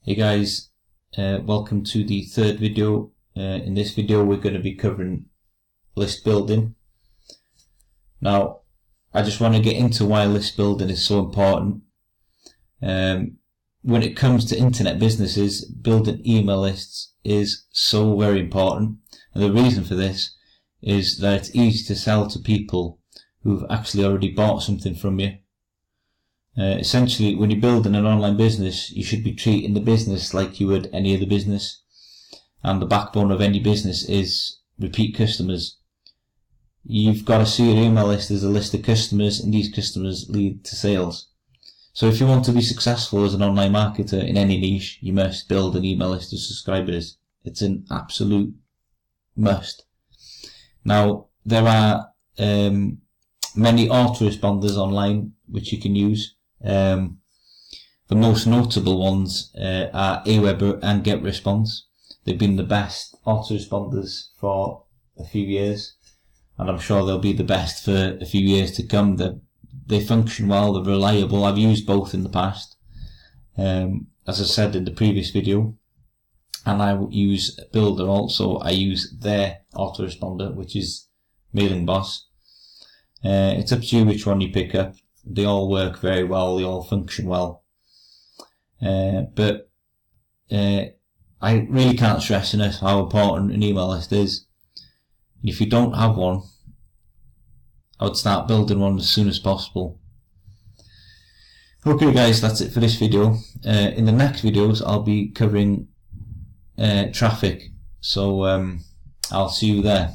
Hey guys, welcome to the third video. In this video we're going to be covering list building. Now I just want to get into why list building is so important. When it comes to internet businesses, building email lists is so very important, and the reason for this is that it's easy to sell to people who've actually already bought something from you. Essentially, when you're building an online business, you should be treating the business like you would any other business. And the backbone of any business is repeat customers. You've got to see your email list as a list of customers, and these customers lead to sales. So if you want to be successful as an online marketer in any niche, you must build an email list of subscribers. It's an absolute must. Now, there are many autoresponders online which you can use. The most notable ones are Aweber and GetResponse. They've been the best autoresponders for a few years, and I'm sure they'll be the best for a few years to come. They function well, they're reliable. I've used both in the past, as I said in the previous video, and I use Builder also. I use their autoresponder, which is Mailing Boss. It's up to you which one you pick up. They all work very well, they all function well. But I really can't stress enough how important an email list is. And if you don't have one, I would start building one as soon as possible. Okay guys, that's it for this video. In the next videos I'll be covering traffic, so I'll see you there.